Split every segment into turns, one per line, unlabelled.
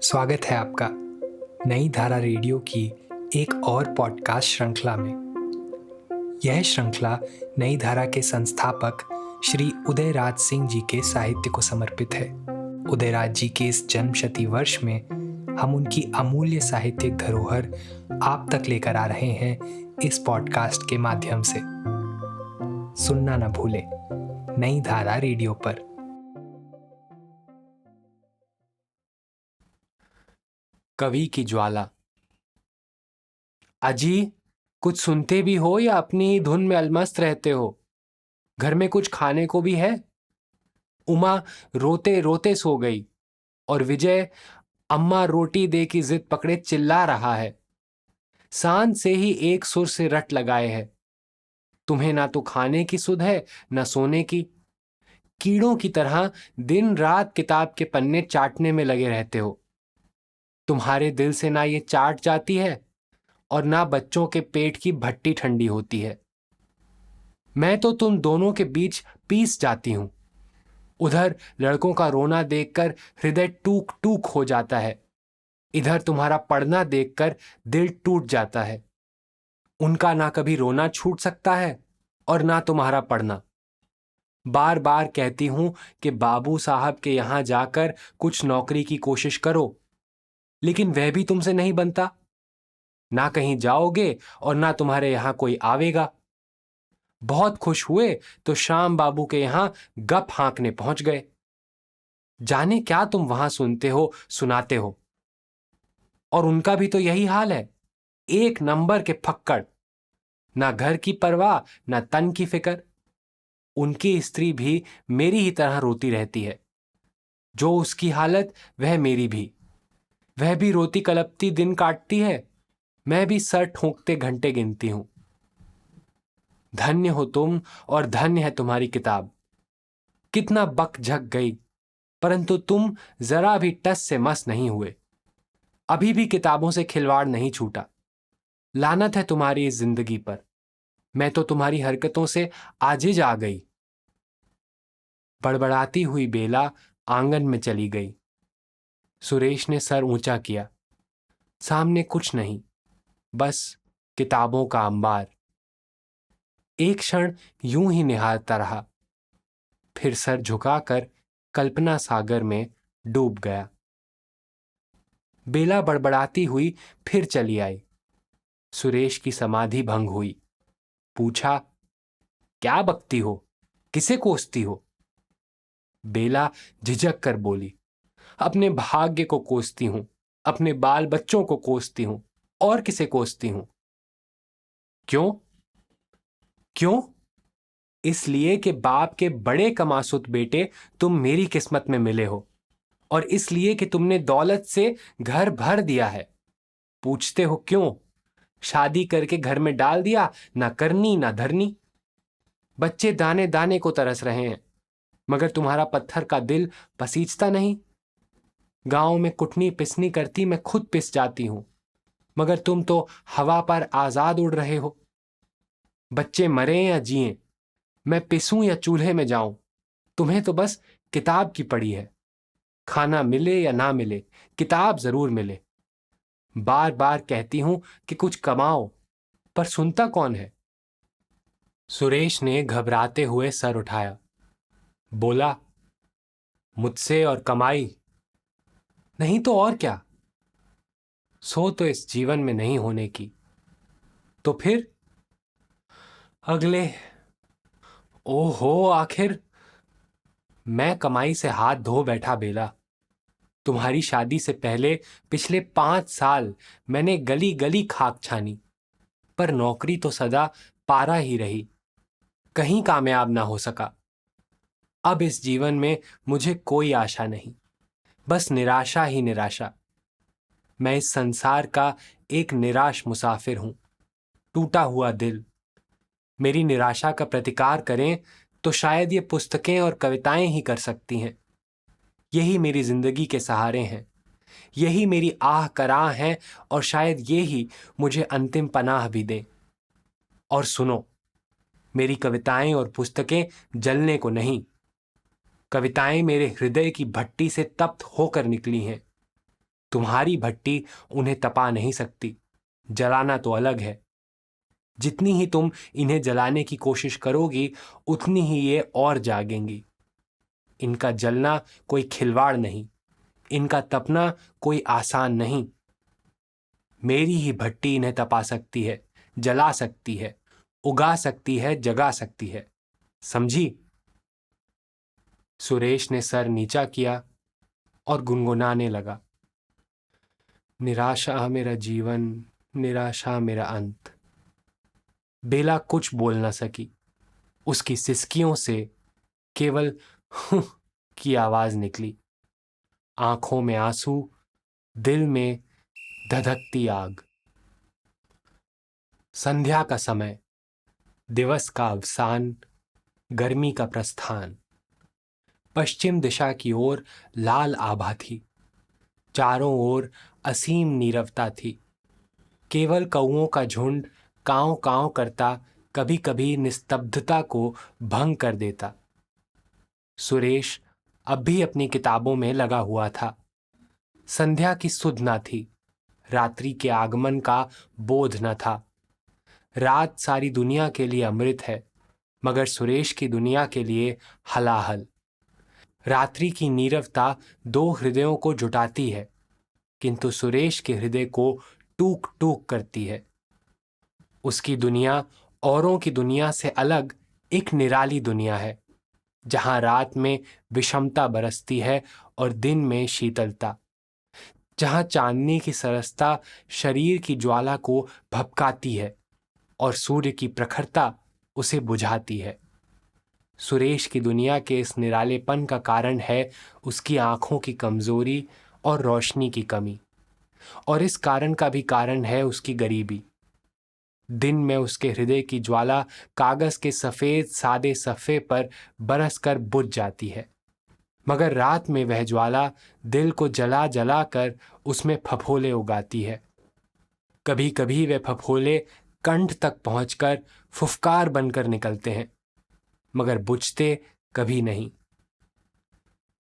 स्वागत है आपका नई धारा रेडियो की एक और पॉडकास्ट श्रृंखला में। यह श्रृंखला नई धारा के संस्थापक श्री उदयराज सिंह जी के साहित्य को समर्पित है। उदयराज जी के इस जन्मशती वर्ष में हम उनकी अमूल्य साहित्यिक धरोहर आप तक लेकर आ रहे हैं इस पॉडकास्ट के माध्यम से। सुनना न भूलें नई धारा रेडियो पर।
कवि की ज्वाला। अजी, कुछ सुनते भी हो या अपनी ही धुन में अलमस्त रहते हो? घर में कुछ खाने को भी है? उमा रोते रोते सो गई और विजय अम्मा रोटी दे की जिद पकड़े चिल्ला रहा है। सांझ से ही एक सुर से रट लगाए है। तुम्हें ना तो खाने की सुध है ना सोने की। कीड़ों की तरह दिन रात किताब के पन्ने चाटने में लगे रहते हो। तुम्हारे दिल से ना ये चाट जाती है और ना बच्चों के पेट की भट्टी ठंडी होती है। मैं तो तुम दोनों के बीच पीस जाती हूं। उधर लड़कों का रोना देखकर हृदय टूक टूक हो जाता है, इधर तुम्हारा पढ़ना देखकर दिल टूट जाता है। उनका ना कभी रोना छूट सकता है और ना तुम्हारा पढ़ना। बार बार कहती हूं कि बाबू साहब के यहां जाकर कुछ नौकरी की कोशिश करो, लेकिन वह भी तुमसे नहीं बनता। ना कहीं जाओगे और ना तुम्हारे यहां कोई आवेगा। बहुत खुश हुए तो श्याम बाबू के यहां गप हाँकने पहुंच गए। जाने क्या तुम वहां सुनते हो सुनाते हो। और उनका भी तो यही हाल है, एक नंबर के फक्कड़। ना घर की परवाह ना तन की फिक्र। उनकी स्त्री भी मेरी ही तरह रोती रहती है। जो उसकी हालत वह मेरी भी। वह भी रोती कलपती दिन काटती है, मैं भी सर ठोंकते घंटे गिनती हूं। धन्य हो तुम और धन्य है तुम्हारी किताब। कितना बक झक गई, परंतु तुम जरा भी टस से मस नहीं हुए। अभी भी किताबों से खिलवाड़ नहीं छूटा। लानत है तुम्हारी इस जिंदगी पर। मैं तो तुम्हारी हरकतों से आजिज आ गई। बड़बड़ाती हुई बेला आंगन में चली गई। सुरेश ने सर ऊंचा किया। सामने कुछ नहीं, बस किताबों का अंबार। एक क्षण यूं ही निहारता रहा, फिर सर झुकाकर कल्पना सागर में डूब गया। बेला बड़बड़ाती हुई फिर चली आई। सुरेश की समाधि भंग हुई। पूछा, क्या बकती हो, किसे कोसती हो? बेला झिझक कर बोली, अपने भाग्य को कोसती हूं, अपने बाल बच्चों को कोसती हूं, और किसे कोसती हूं? क्यों? क्यों? इसलिए कि बाप के बड़े कमासुत बेटे तुम मेरी किस्मत में मिले हो, और इसलिए कि तुमने दौलत से घर भर दिया है। पूछते हो क्यों? शादी करके घर में डाल दिया, ना करनी ना धरनी। बच्चे दाने दाने को तरस रहे हैं, मगर तुम्हारा पत्थर का दिल पसीजता नहीं। गांव में कुटनी पिसनी करती मैं खुद पिस जाती हूं, मगर तुम तो हवा पर आजाद उड़ रहे हो। बच्चे मरे या जिए, मैं पिसूं या चूल्हे में जाऊं, तुम्हें तो बस किताब की पड़ी है। खाना मिले या ना मिले, किताब जरूर मिले। बार बार कहती हूं कि कुछ कमाओ, पर सुनता कौन है? सुरेश ने घबराते हुए सर उठाया। बोला, मुझसे और कमाई नहीं तो और क्या। सो तो इस जीवन में नहीं होने की, तो फिर अगले। ओहो, आखिर मैं कमाई से हाथ धो बैठा बेला। तुम्हारी शादी से पहले पिछले 5 साल मैंने गली गली खाक छानी, पर नौकरी तो सदा पारा ही रही, कहीं कामयाब ना हो सका। अब इस जीवन में मुझे कोई आशा नहीं, बस निराशा ही निराशा। मैं इस संसार का एक निराश मुसाफिर हूं, टूटा हुआ दिल। मेरी निराशा का प्रतिकार करें तो शायद ये पुस्तकें और कविताएं ही कर सकती हैं। यही मेरी जिंदगी के सहारे हैं, यही मेरी आह कराह है, और शायद ये ही मुझे अंतिम पनाह भी दे। और सुनो, मेरी कविताएं और पुस्तकें जलने को नहीं, कविताएं मेरे हृदय की भट्टी से तप्त होकर निकली हैं। तुम्हारी भट्टी उन्हें तपा नहीं सकती, जलाना तो अलग है। जितनी ही तुम इन्हें जलाने की कोशिश करोगी उतनी ही ये और जागेंगी। इनका जलना कोई खिलवाड़ नहीं, इनका तपना कोई आसान नहीं। मेरी ही भट्टी इन्हें तपा सकती है, जला सकती है, उगा सकती है, जगा सकती है। समझी? सुरेश ने सर नीचा किया और गुनगुनाने लगा, निराशा मेरा जीवन, निराशा मेरा अंत। बेला कुछ बोल न सकी। उसकी सिसकियों से केवल हुँ की आवाज निकली। आंखों में आंसू, दिल में धधकती आग। संध्या का समय, दिवस का अवसान, गर्मी का प्रस्थान। पश्चिम दिशा की ओर लाल आभा थी। चारों ओर असीम नीरवता थी। केवल कौओं का झुंड कांव कांव करता कभी कभी निस्तब्धता को भंग कर देता। सुरेश अब भी अपनी किताबों में लगा हुआ था। संध्या की सुध न थी, रात्रि के आगमन का बोध न था। रात सारी दुनिया के लिए अमृत है, मगर सुरेश की दुनिया के लिए हलाहल। रात्रि की नीरवता दो हृदयों को जुटाती है, किंतु सुरेश के हृदय को टूक टूक करती है। उसकी दुनिया औरों की दुनिया से अलग एक निराली दुनिया है, जहां रात में विषमता बरसती है और दिन में शीतलता, जहां चांदनी की सरसता शरीर की ज्वाला को भभकाती है और सूर्य की प्रखरता उसे बुझाती है। सुरेश की दुनिया के इस निरालेपन का कारण है उसकी आंखों की कमजोरी और रोशनी की कमी, और इस कारण का भी कारण है उसकी गरीबी। दिन में उसके हृदय की ज्वाला कागज के सफेद सादे सफ़े पर बरस कर बुझ जाती है, मगर रात में वह ज्वाला दिल को जला जला कर उसमें फफोले उगाती है। कभी कभी वे फफोले कंठ तक पहुंचकर फुफकार बनकर निकलते हैं, मगर बुझते कभी नहीं।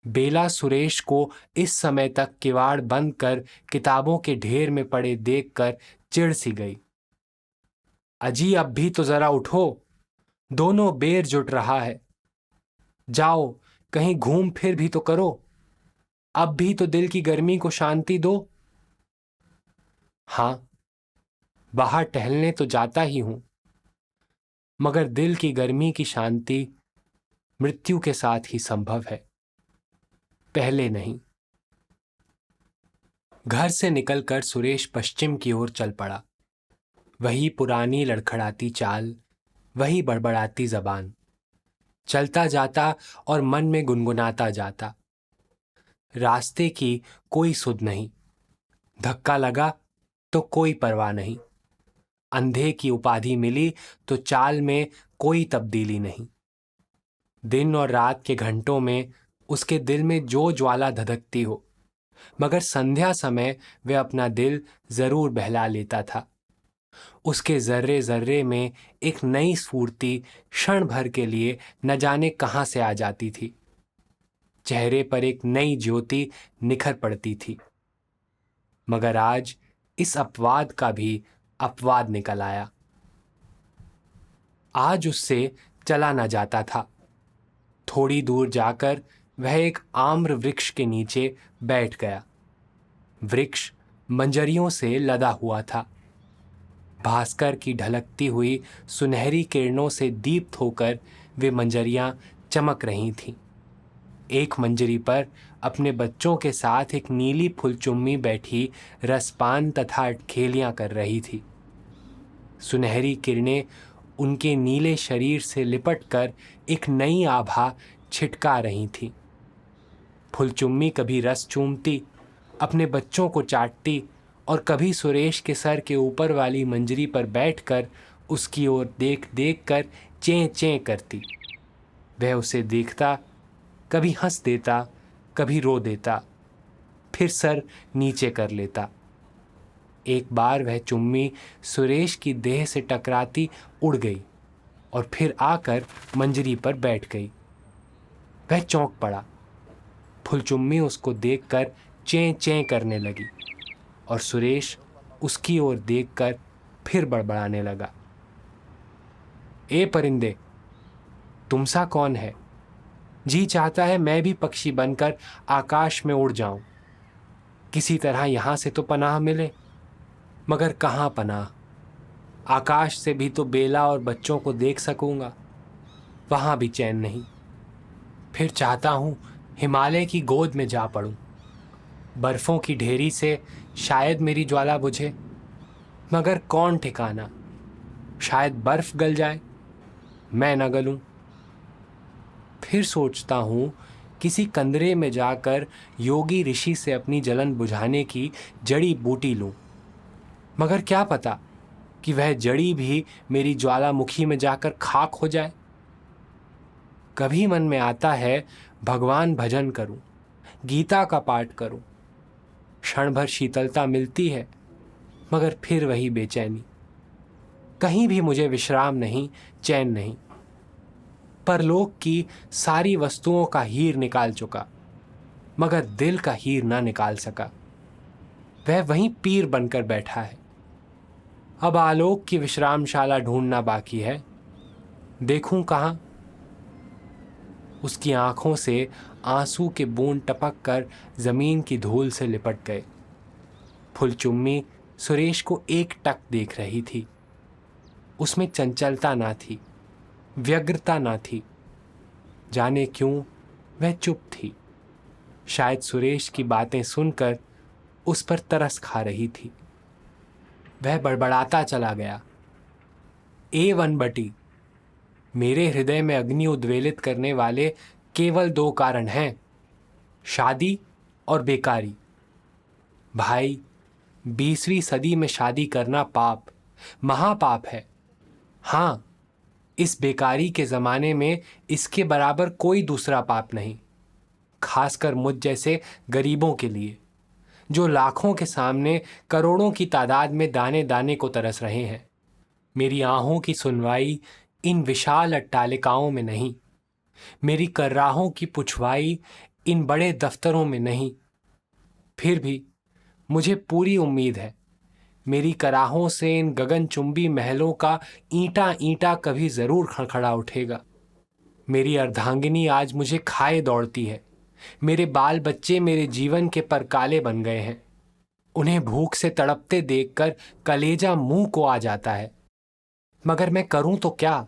बेला सुरेश को इस समय तक किवाड़ बंद कर किताबों के ढेर में पड़े देखकर चिढ़ सी गई। अजी, अब भी तो जरा उठो, दोनों बेर जुट रहा है। जाओ, कहीं घूम फिर भी तो करो, अब भी तो दिल की गर्मी को शांति दो। हां, बाहर टहलने तो जाता ही हूं, मगर दिल की गर्मी की शांति मृत्यु के साथ ही संभव है, पहले नहीं। घर से निकलकर सुरेश पश्चिम की ओर चल पड़ा। वही पुरानी लड़खड़ाती चाल, वही बड़बड़ाती जबान। चलता जाता और मन में गुनगुनाता जाता। रास्ते की कोई सुध नहीं, धक्का लगा तो कोई परवाह नहीं, अंधे की उपाधि मिली तो चाल में कोई तब्दीली नहीं। दिन और रात के घंटों में उसके दिल में जो ज्वाला धधकती हो, मगर संध्या समय वह अपना दिल जरूर बहला लेता था। उसके जर्रे जर्रे में एक नई स्फूर्ति क्षण भर के लिए न जाने कहां से आ जाती थी। चेहरे पर एक नई ज्योति निखर पड़ती थी। मगर आज इस अपवाद का भी अपवाद निकल आया। आज उससे चला न जाता था। थोड़ी दूर जाकर वह एक आम्र वृक्ष के नीचे बैठ गया। वृक्ष मंजरियों से लदा हुआ था। भास्कर की ढलकती हुई सुनहरी किरणों से दीप्त होकर वे मंजरियां चमक रही थीं। एक मंजरी पर अपने बच्चों के साथ एक नीली फुलचुम्मी बैठी रसपान तथा अटखेलियां कर रही थी। सुनहरी किरणें उनके नीले शरीर से लिपटकर एक नई आभा छिटका रही थीं। फुलचुम्मी कभी रस चूमती, अपने बच्चों को चाटती और कभी सुरेश के सर के ऊपर वाली मंजरी पर बैठकर उसकी ओर देख देख कर चें चें करती। वह उसे देखता, कभी हंस देता, कभी रो देता, फिर सर नीचे कर लेता। एक बार वह चुम्मी सुरेश की देह से टकराती उड़ गई और फिर आकर मंजरी पर बैठ गई। वह चौंक पड़ा। फुलचुम्मी उसको देखकर चें चें करने लगी और सुरेश उसकी ओर देखकर फिर बड़बड़ाने लगा। ए परिंदे, तुमसा कौन है? जी चाहता है मैं भी पक्षी बनकर आकाश में उड़ जाऊं, किसी तरह यहां से तो पनाह मिले, मगर कहां पनाह? आकाश से भी तो बेला और बच्चों को देख सकूंगा, वहां भी चैन नहीं। फिर चाहता हूं हिमालय की गोद में जा पड़ूं, बर्फों की ढेरी से शायद मेरी ज्वाला बुझे, मगर कौन ठिकाना, शायद बर्फ गल जाए, मैं न गलूं। फिर सोचता हूं किसी कंदरे में जाकर योगी ऋषि से अपनी जलन बुझाने की जड़ी बूटी लूं, मगर क्या पता कि वह जड़ी भी मेरी ज्वालामुखी में जाकर खाक हो जाए। कभी मन में आता है भगवान भजन करूं, गीता का पाठ करूं, क्षण भर शीतलता मिलती है, मगर फिर वही बेचैनी, कहीं भी मुझे विश्राम नहीं, चैन नहीं। परलोक की सारी वस्तुओं का हीर निकाल चुका, मगर दिल का हीर ना निकाल सका। वह वहीं पीर बनकर बैठा है। अब आलोक की विश्रामशाला ढूंढना बाकी है, देखूं कहां? उसकी आंखों से आंसू के बूंद टपक कर जमीन की धूल से लिपट गए। फुलचुम्मी सुरेश को एक टक देख रही थी। उसमें चंचलता ना थी, व्यग्रता ना थी। जाने क्यों वह चुप थी। शायद सुरेश की बातें सुनकर उस पर तरस खा रही थी। वह बड़बड़ाता चला गया। ए वनबटी, मेरे हृदय में अग्नि उद्वेलित करने वाले केवल 2 कारण हैं, शादी और बेकारी। भाई, 20वीं सदी में शादी करना पाप, महापाप है। हाँ, इस बेकारी के जमाने में इसके बराबर कोई दूसरा पाप नहीं, खासकर मुझ जैसे गरीबों के लिए, जो लाखों के सामने करोड़ों की तादाद में दाने दाने को तरस रहे हैं। मेरी आहों की सुनवाई इन विशाल अट्टालिकाओं में नहीं, मेरी कर्राहों की पुछवाई इन बड़े दफ्तरों में नहीं। फिर भी मुझे पूरी उम्मीद है, मेरी कराहों से इन गगनचुंबी महलों का ईंटा ईंटा कभी जरूर खड़खड़ा उठेगा। मेरी अर्धांगिनी आज मुझे खाए दौड़ती है। मेरे बाल बच्चे मेरे जीवन के परकाले बन गए हैं। उन्हें भूख से तड़पते देखकर कलेजा मुंह को आ जाता है, मगर मैं करूं तो क्या?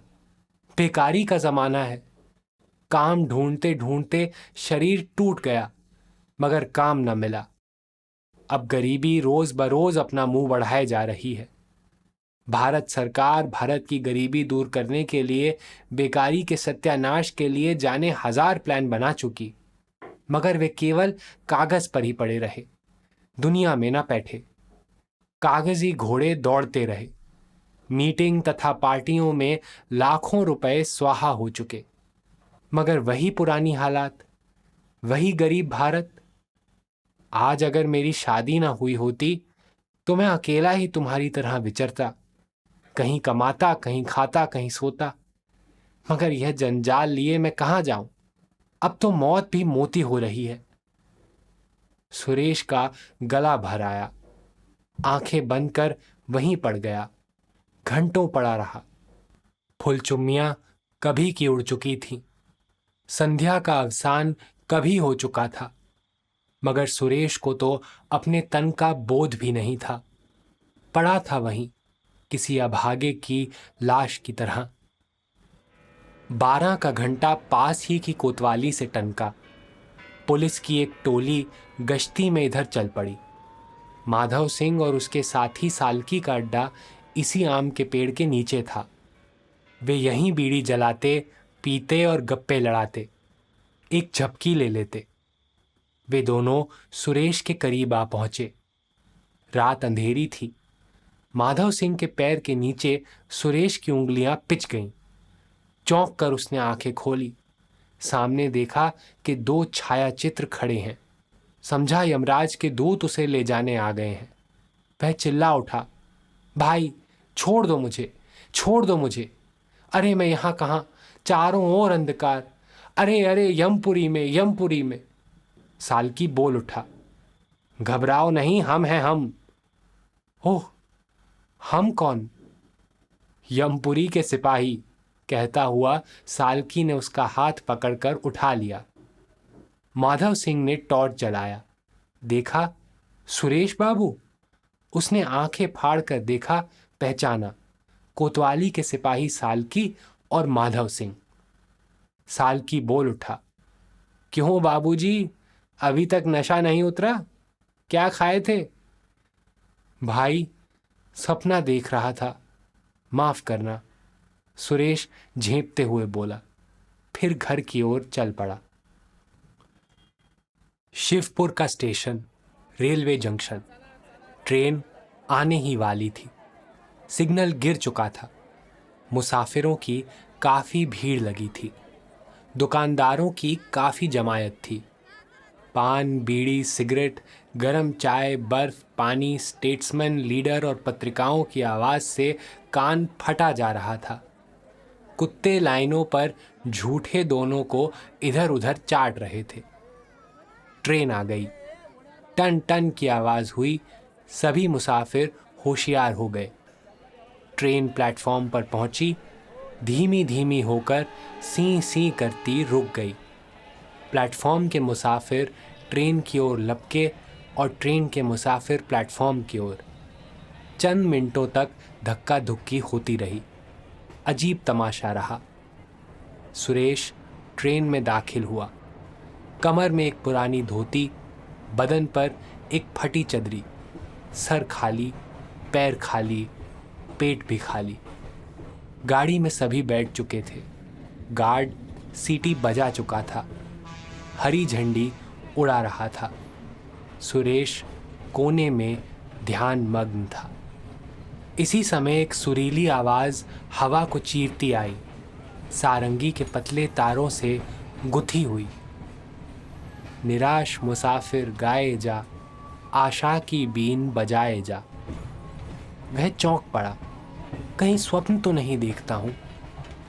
बेकारी का जमाना है। काम ढूंढते ढूंढते शरीर टूट गया, मगर काम न मिला। अब गरीबी रोज बरोज अपना मुंह बढ़ाए जा रही है। भारत सरकार भारत की गरीबी दूर करने के लिए बेकारी के सत्यानाश के लिए जाने 1000 प्लान बना चुकी, मगर वे केवल कागज पर ही पड़े रहे, दुनिया में न बैठे। कागजी घोड़े दौड़ते रहे। मीटिंग तथा पार्टियों में लाखों रुपए स्वाहा हो चुके, मगर वही पुरानी हालात, वही गरीब भारत। आज अगर मेरी शादी ना हुई होती तो मैं अकेला ही तुम्हारी तरह विचरता, कहीं कमाता, कहीं खाता, कहीं सोता, मगर यह जंजाल लिए मैं कहां जाऊं? अब तो मौत भी मोती हो रही है। सुरेश का गला भर आया, आंखें बंद कर वहीं पड़ गया, घंटों पड़ा रहा। फुलचुम्मियां कभी की उड़ चुकी थीं, संध्या का अवसान कभी हो चुका था, मगर सुरेश को तो अपने तन का बोध भी नहीं था। पड़ा था वहीं किसी अभागे की लाश की तरह। 12 का घंटा पास ही की कोतवाली से टनका। पुलिस की एक टोली गश्ती में इधर चल पड़ी। माधव सिंह और उसके साथी सालकी का अड्डा इसी आम के पेड़ के नीचे था। वे यहीं बीड़ी जलाते, पीते और गप्पे लड़ाते, एक झपकी ले लेते। वे दोनों सुरेश के करीब आ पहुंचे। रात अंधेरी थी। माधव सिंह के पैर के नीचे सुरेश की उंगलियां पिच गईं। चौंक कर उसने आंखें खोली। सामने देखा कि 2 छायाचित्र खड़े हैं। समझा यमराज के दूत उसे ले जाने आ गए हैं। वह चिल्ला उठा, भाई छोड़ दो मुझे, छोड़ दो मुझे। अरे मैं यहां कहां, चारों ओर अंधकार। अरे अरे यमपुरी में, यमपुरी में। सालकी बोल उठा, घबराओ नहीं, हम हैं हम। ओह, हम कौन? यमपुरी के सिपाही, कहता हुआ साल्की ने उसका हाथ पकड़कर उठा लिया। माधव सिंह ने टॉर्च जलाया। देखा, सुरेश बाबू। उसने आंखें फाड़कर देखा, पहचाना। कोतवाली के सिपाही साल्की और माधव सिंह। साल्की बोल उठा, क्यों बाबूजी, अभी तक नशा नहीं उतरा? क्या खाए थे? भाई, सपना देख रहा था, माफ करना, सुरेश झेंपते हुए बोला। फिर घर की ओर चल पड़ा। शिवपुर का स्टेशन, रेलवे जंक्शन। ट्रेन आने ही वाली थी। सिग्नल गिर चुका था। मुसाफिरों की काफी भीड़ लगी थी। दुकानदारों की काफी जमायत थी। पान, बीड़ी, सिगरेट, गरम चाय, बर्फ, पानी, स्टेट्समैन, लीडर और पत्रिकाओं की आवाज से कान फटा जा रहा था। कुत्ते लाइनों पर झूठे दोनों को इधर उधर चाट रहे थे। ट्रेन आ गई। टन टन की आवाज हुई। सभी मुसाफिर होशियार हो गए। ट्रेन प्लेटफॉर्म पर पहुंची। धीमी धीमी होकर सी सी करती रुक गई। प्लेटफॉर्म के मुसाफिर ट्रेन की ओर लपके और ट्रेन के मुसाफिर प्लेटफॉर्म की ओर। चंद मिनटों तक धक्का धुक्की होती रही। अजीब तमाशा रहा। सुरेश ट्रेन में दाखिल हुआ। कमर में एक पुरानी धोती, बदन पर एक फटी चदरी, सर खाली, पैर खाली, पेट भी खाली। गाड़ी में सभी बैठ चुके थे। गार्ड सीटी बजा चुका था। हरी झंडी उड़ा रहा था। सुरेश कोने में ध्यान मग्न था। इसी समय एक सुरीली आवाज हवा को चीरती आई, सारंगी के पतले तारों से गुथी हुई। निराश मुसाफिर गाए जा, आशा की बीन बजाए जा। वह चौंक पड़ा। कहीं स्वप्न तो नहीं देखता हूं?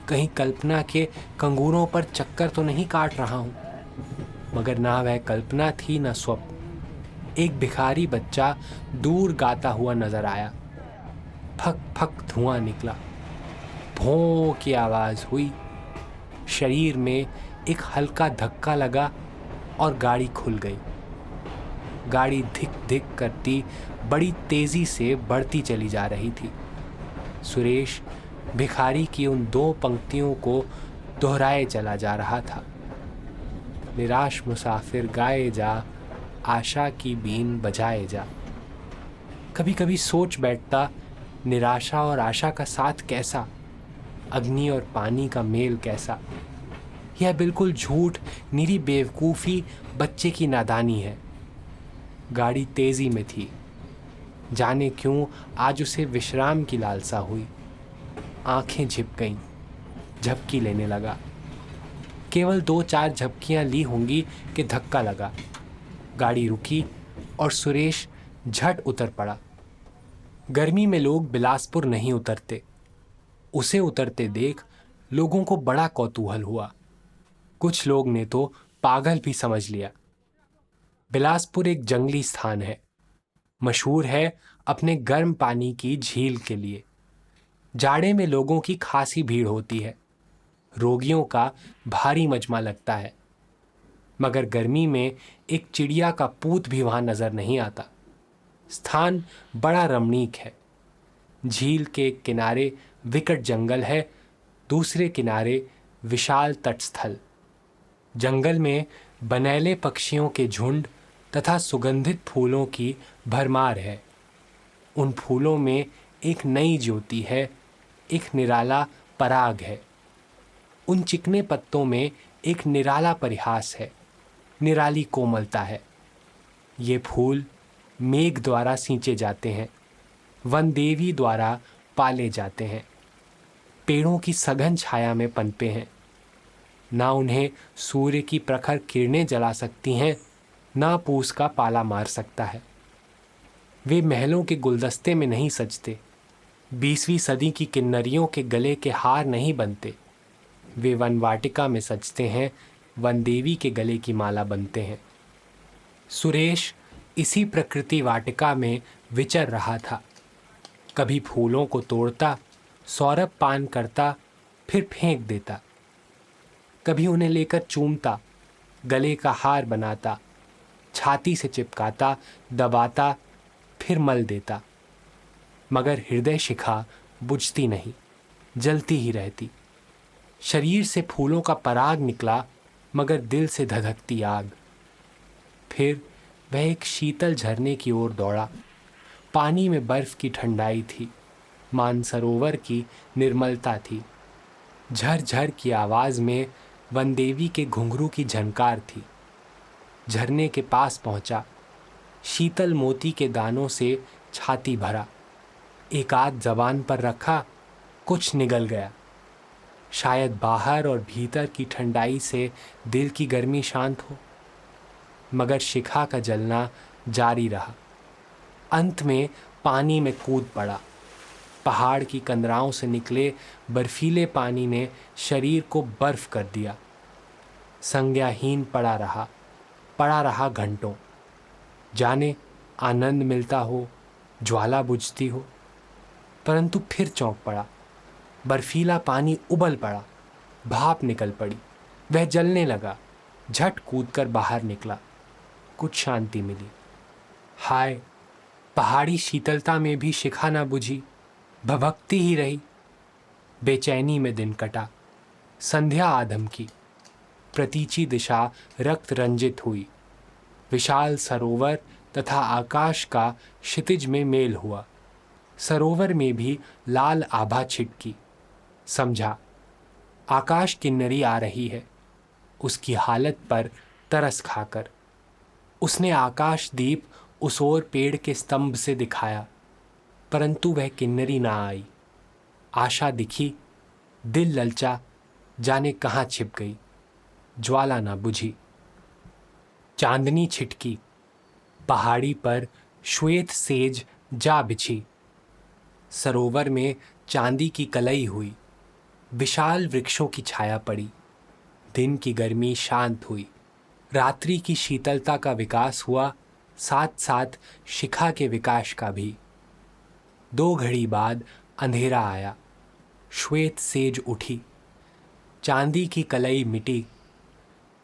कहीं कल्पना के कंगूरों पर चक्कर तो नहीं काट रहा हूं? मगर ना वह कल्पना थी ना स्वप्न। एक भिखारी बच्चा दूर गाता हुआ नजर आया। फक फक धुआं निकला। भों की आवाज हुई। शरीर में एक हल्का धक्का लगा और गाड़ी खुल गई। गाड़ी धिक धिक करती बड़ी तेजी से बढ़ती चली जा रही थी। सुरेश भिखारी की उन दो पंक्तियों को दोहराए चला जा रहा था। निराश मुसाफिर गाए जा, आशा की बीन बजाए जा। कभी कभी सोच बैठता, निराशा और आशा का साथ कैसा, अग्नि और पानी का मेल कैसा। यह बिल्कुल झूठ, निरी बेवकूफ़ी, बच्चे की नादानी है। गाड़ी तेजी में थी। जाने क्यों आज उसे विश्राम की लालसा हुई। आंखें झिप गईं। झपकी लेने लगा। केवल 2-4 झपकियां ली होंगी कि धक्का लगा। गाड़ी रुकी और सुरेश झट उतर पड़ा। गर्मी में लोग बिलासपुर नहीं उतरते। उसे उतरते देख लोगों को बड़ा कौतूहल हुआ। कुछ लोग ने तो पागल भी समझ लिया। बिलासपुर एक जंगली स्थान है। मशहूर है अपने गर्म पानी की झील के लिए। जाड़े में लोगों की खासी भीड़ होती है। रोगियों का भारी मजमा लगता है। मगर गर्मी में एक चिड़िया का पूत भी वहां नजर नहीं आता। स्थान बड़ा रमणीक है। झील के एक किनारे विकट जंगल है, दूसरे किनारे विशाल तटस्थल। जंगल में बनैले पक्षियों के झुंड तथा सुगंधित फूलों की भरमार है। उन फूलों में एक नई ज्योति है, एक निराला पराग है। उन चिकने पत्तों में एक निराला परिहास है, निराली कोमलता है। ये फूल मेघ द्वारा सींचे जाते हैं, वन देवी द्वारा पाले जाते हैं। पेड़ों की सघन छाया में पनपे हैं। ना उन्हें सूर्य की प्रखर किरणें जला सकती हैं, ना पूस का पाला मार सकता है। वे महलों के गुलदस्ते में नहीं सजते। 20वीं सदी की किन्नरियों के गले के हार नहीं बनते। वे वनवाटिका में सजते हैं, वन देवी के गले की माला बनते हैं। सुरेश इसी प्रकृति वाटिका में विचर रहा था। कभी फूलों को तोड़ता, सौरभ पान करता, फिर फेंक देता। कभी उन्हें लेकर चूमता, गले का हार बनाता, छाती से चिपकाता, दबाता, फिर मल देता। मगर हृदय शिखा बुझती नहीं, जलती ही रहती। शरीर से फूलों का पराग निकला, मगर दिल से धधकती आग। फिर वह एक शीतल झरने की ओर दौड़ा। पानी में बर्फ की ठंडाई थी, मानसरोवर की निर्मलता थी। झरझर की आवाज में वनदेवी के घुंघरू की झनकार थी। झरने के पास पहुंचा, शीतल मोती के दानों से छाती भरा। एक आध जबान पर रखा, कुछ निगल गया। शायद बाहर और भीतर की ठंडाई से दिल की गर्मी शांत हो। मगर शिखा का जलना जारी रहा। अंत में पानी में कूद पड़ा। पहाड़ की कंदराओं से निकले बर्फीले पानी ने शरीर को बर्फ कर दिया। संज्ञाहीन पड़ा रहा घंटों। जाने आनंद मिलता हो, ज्वाला बुझती हो। परंतु फिर चौंक पड़ा। बर्फीला पानी उबल पड़ा, भाप निकल पड़ी। वह जलने लगा। झट कूदकर बाहर निकला। कुछ शांति मिली। हाय, पहाड़ी शीतलता में भी शिखा ना बुझी, भभकती ही रही। बेचैनी में दिन कटा। संध्या आधम की प्रतीची दिशा रक्त रंजित हुई। विशाल सरोवर तथा आकाश का क्षितिज में मेल हुआ। सरोवर में भी लाल आभा छिटकी। समझा, आकाश किन्नरी आ रही है। उसकी हालत पर तरस खाकर उसने आकाश दीप उस ओर पेड़ के स्तंभ से दिखाया, परंतु वह किन्नरी ना आई। आशा दिखी, दिल ललचा, जाने कहाँ छिप गई। ज्वाला ना बुझी। चांदनी छिटकी। पहाड़ी पर श्वेत सेज जा बिछी। सरोवर में चांदी की कलई हुई। विशाल वृक्षों की छाया पड़ी। दिन की गर्मी शांत हुई। रात्रि की शीतलता का विकास हुआ, साथ साथ शिखा के विकास का भी। 2 घड़ी बाद अंधेरा आया। श्वेत सेज उठी। चांदी की कलई मिटी।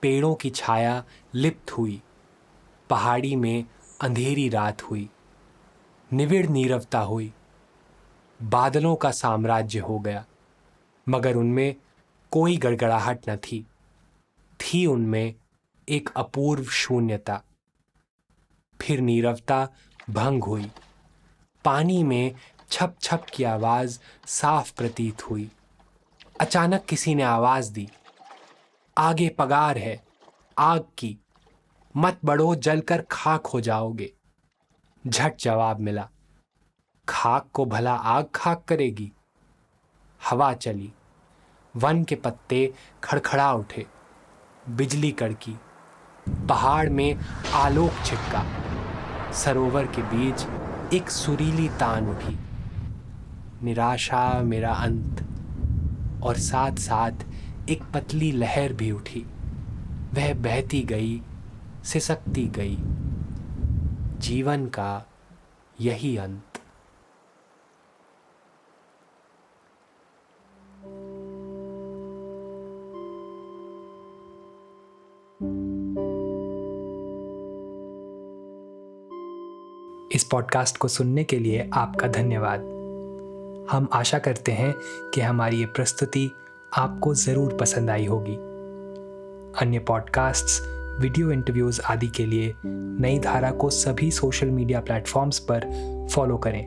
पेड़ों की छाया लिप्त हुई। पहाड़ी में अंधेरी रात हुई। निविड़ नीरवता हुई। बादलों का साम्राज्य हो गया, मगर उनमें कोई गड़गड़ाहट न थी। थी उनमें एक अपूर्व शून्यता। फिर नीरवता भंग हुई। पानी में छप छप की आवाज साफ प्रतीत हुई। अचानक किसी ने आवाज दी, आगे पगार है, आग की, मत बढ़ो, जलकर खाक हो जाओगे। झट जवाब मिला, खाक को भला आग खाक करेगी। हवा चली। वन के पत्ते खड़खड़ा उठे। बिजली कड़की। पहाड़ में आलोक छिटका। सरोवर के बीच एक सुरीली तान उठी। निराशा मेरा अंत। और साथ साथ एक पतली लहर भी उठी। वह बहती गई, सिसकती गई। जीवन का यही अंत।
इस पॉडकास्ट को सुनने के लिए आपका धन्यवाद। हम आशा करते हैं कि हमारी ये प्रस्तुति आपको ज़रूर पसंद आई होगी। अन्य पॉडकास्ट्स, वीडियो इंटरव्यूज़ आदि के लिए नई धारा को सभी सोशल मीडिया प्लेटफॉर्म्स पर फॉलो करें।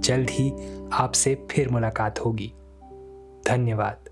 जल्द ही आपसे फिर मुलाकात होगी। धन्यवाद।